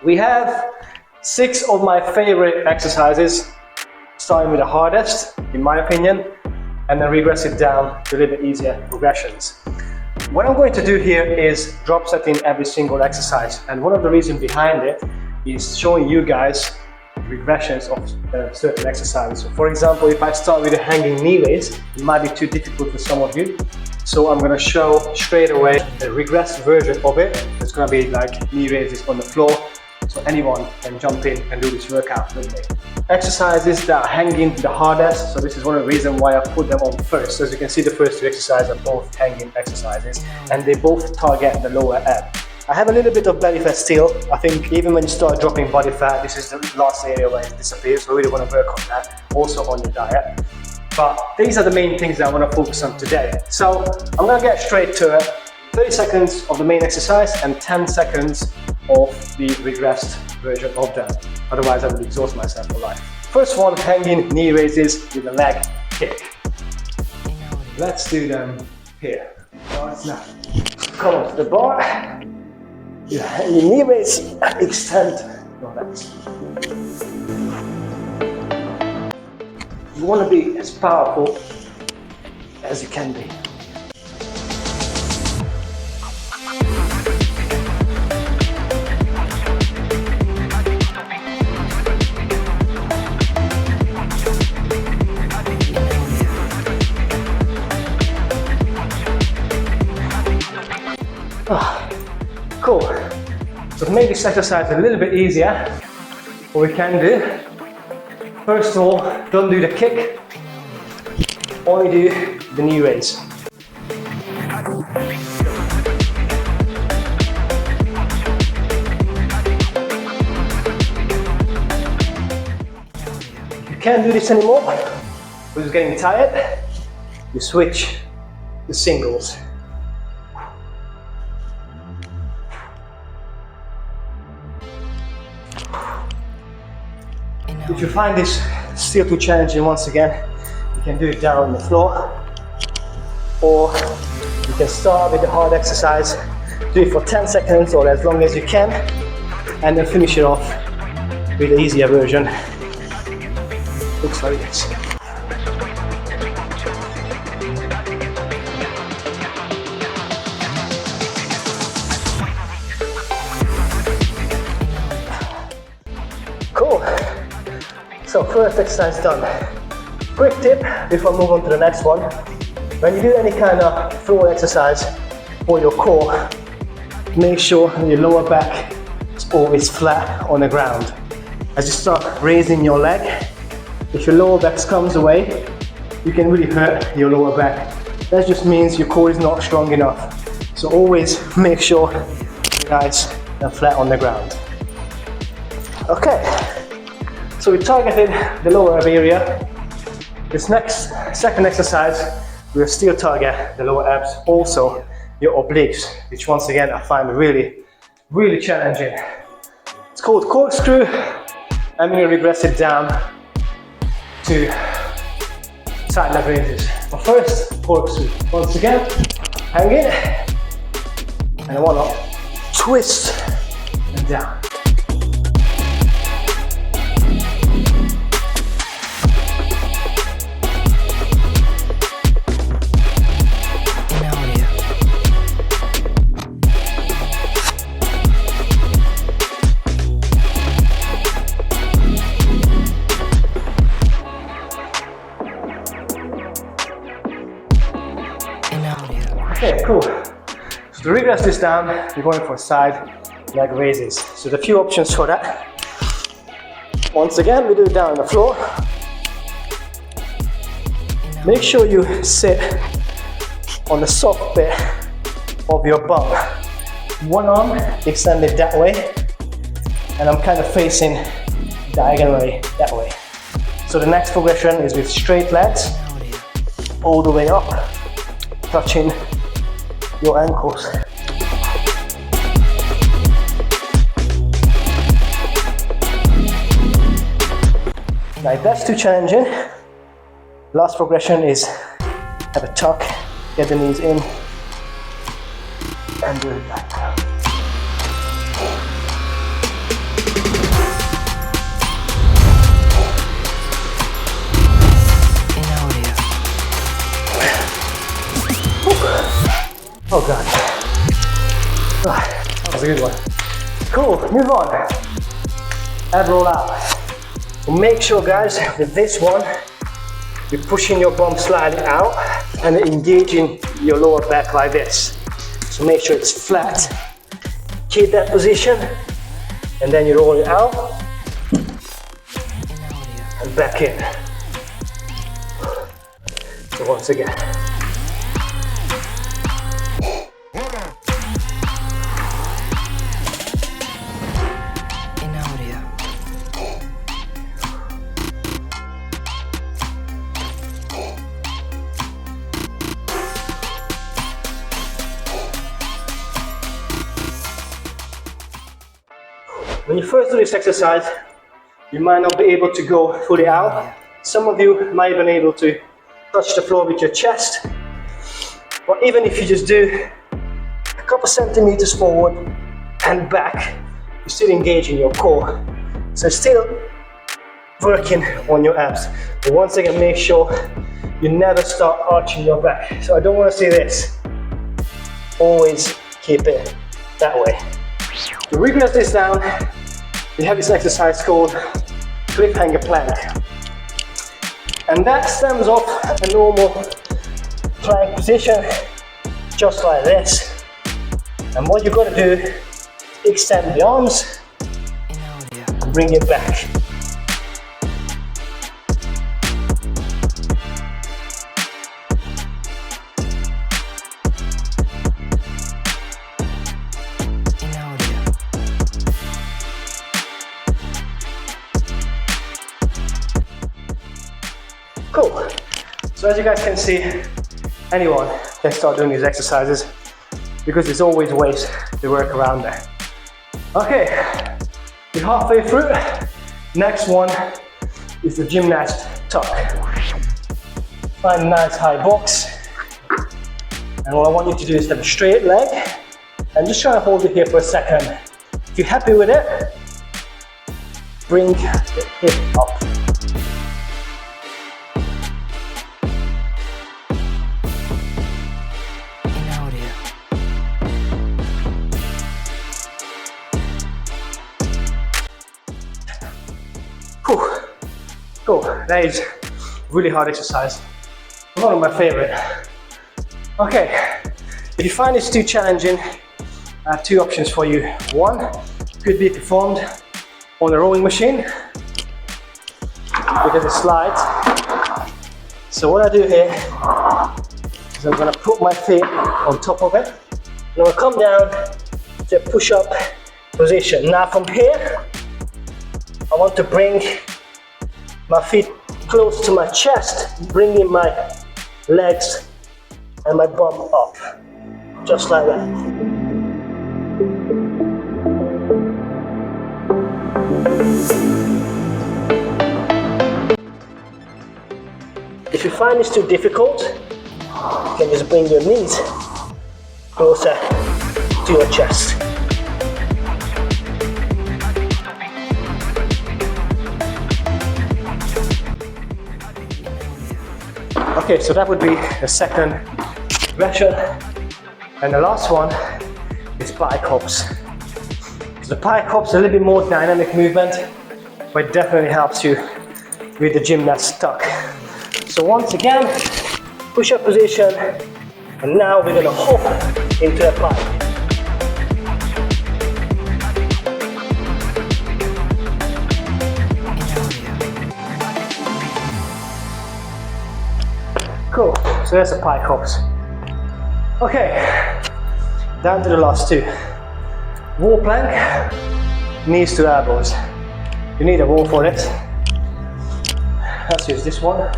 We have 6 of my favorite exercises, starting with the hardest, in my opinion, and then regress it down to a little bit easier progressions. What I'm going to do here is drop setting every single exercise, and one of the reasons behind it is showing you guys regressions of certain exercises. So for example, if I start with a hanging knee raise, it might be too difficult for some of you. So I'm going to show straight away a regressed version of it. It's going to be like knee raises on the floor, so anyone can jump in and do this workout with me. Exercises that are hanging the hardest, so this is one of the reasons why I put them on first. As you can see, the first 2 exercises are both hanging exercises, and they both target the lower ab. I have a little bit of belly fat still. I think even when you start dropping body fat, this is the last area where it disappears, so we really want to work on that, also on your diet. But these are the main things that I want to focus on today. So I'm going to get straight to it. 30 seconds of the main exercise and 10 seconds of the regressed version of them. Otherwise I will exhaust myself for life. First one, hanging knee raises with a leg kick. Let's do them here. Now, come on to the bar. Your knee raise, extend your legs. You want to be as powerful as you can be. Cool. So to make this exercise a little bit easier, what we can do, first of all, don't do the kick, only do the knee raise. If you can't do this anymore, or you're getting tired, you switch to singles. If you find this still too challenging, once again, you can do it down on the floor, or you can start with the hard exercise, do it for 10 seconds or as long as you can, and then finish it off with the easier version. Looks like this. Cool. So first exercise done. Quick tip before I move on to the next one. When you do any kind of floor exercise for your core, make sure your lower back is always flat on the ground. As you start raising your leg, if your lower back comes away, you can really hurt your lower back. That just means your core is not strong enough. So always make sure you guys are flat on the ground. Okay. So we targeted the lower ab area. This second exercise, we'll still target the lower abs, also your obliques, which once again I find really, really challenging. It's called corkscrew. I'm going to regress it down to side leg raises. But first, corkscrew. Once again, hang in, and I want to twist and down. Okay, cool. So to regress this down, we're going for side leg raises. So there are a few options for that. Once again, we do it down on the floor. Make sure you sit on the soft bit of your bum. One arm extended that way, and I'm kind of facing diagonally that way. So the next progression is with straight legs, all the way up, touching your ankles. Now if that's too challenging, last progression is have a tuck, get the knees in, and do it back. good one. Cool, move on. Ab roll out. Make sure, guys, with this one, you're pushing your bum slightly out and engaging your lower back like this. So make sure it's flat. Keep that position, and then you roll it out and back in. So once again. When you first do this exercise, you might not be able to go fully out. Some of you might have been able to touch the floor with your chest. But even if you just do a couple centimeters forward and back, you're still engaging your core. So still working on your abs. But once again, make sure you never start arching your back. So I don't want to see this. Always keep it that way. To regress this down, we have this exercise called cliffhanger plank. And that stems off a normal plank position, just like this. And what you've got to do is extend the arms and bring it back. Cool. So as you guys can see, anyone can start doing these exercises because there's always ways to work around there. Okay, we're halfway through. Next one is the gymnast tuck. Find a nice high box. And what I want you to do is have a straight leg and just try to hold it here for a second. If you're happy with it, bring the hip up. Cool, that is really hard exercise. One of my favorite. Okay, if you find this too challenging, I have two options for you. One could be performed on a rowing machine because it slides. So what I do here is I'm gonna put my feet on top of it and I'm gonna come down to a push-up position. Now from here, I want to bring my feet close to my chest, bringing my legs and my bum up, just like that. If you find this too difficult, you can just bring your knees closer to your chest. Okay, so that would be the second progression. And the last one is pike hops. So the pike hops is a little bit more dynamic movement, but it definitely helps you with the gymnast tuck. So once again, push-up position, and now we're gonna hop into a pike. Cool, so that's the pike hops. Okay, down to the last two. Wall plank, knees to elbows. You need a wall for it. Let's use this one.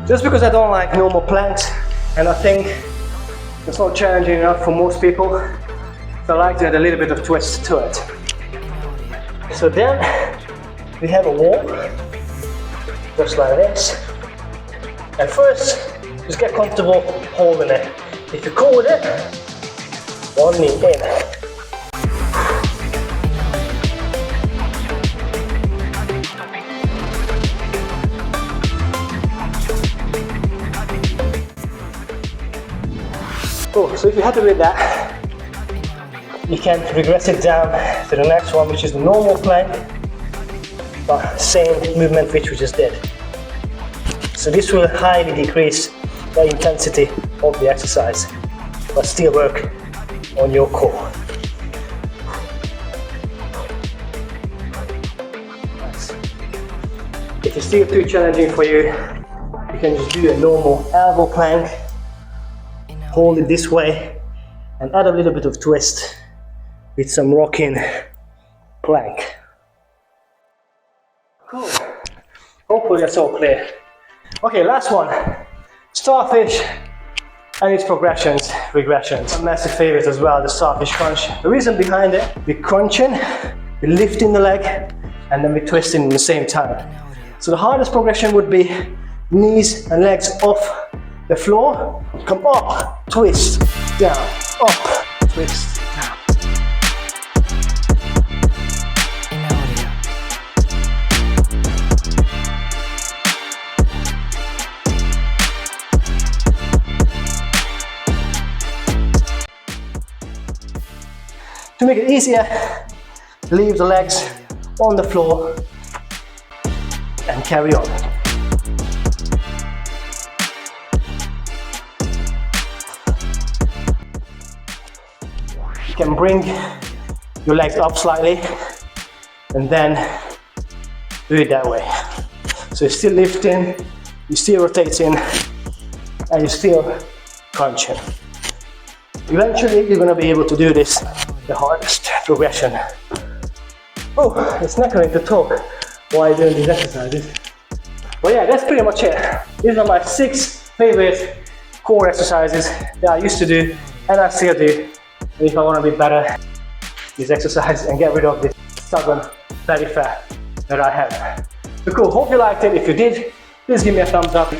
Just because I don't like normal planks, and I think it's not challenging enough for most people, so I like to add a little bit of twist to it. So then, we have a wall, just like this. And first, just get comfortable holding it. If you're cool with it, one knee in. Cool, so if you're happy with that, you can regress it down to the next one, which is the normal plank, but same movement which we just did. So this will highly decrease the intensity of the exercise, but still work on your core. Nice. If it's still too challenging for you, you can just do a normal elbow plank, hold it this way, and add a little bit of twist with some rocking plank. Cool. Hopefully that's all clear. Okay, last one. Starfish and its progressions, regressions. A massive favorite as well, the starfish crunch. The reason behind it, we're crunching, we're lifting the leg, and then we're twisting at the same time. So the hardest progression would be knees and legs off the floor, come up, twist, down, up, twist, down. To make it easier, leave the legs on the floor and carry on. You can bring your legs up slightly and then do it that way. So you're still lifting, you're still rotating, and you're still crunching. Eventually, you're going to be able to do this the hardest progression. Oh, it's not going to talk while doing these exercises. But yeah, that's pretty much it. These are my 6 favorite core exercises that I used to do and I still do. And if I want to be better at these exercises and get rid of this stubborn belly fat that I have. So cool, hope you liked it. If you did, please give me a thumbs up.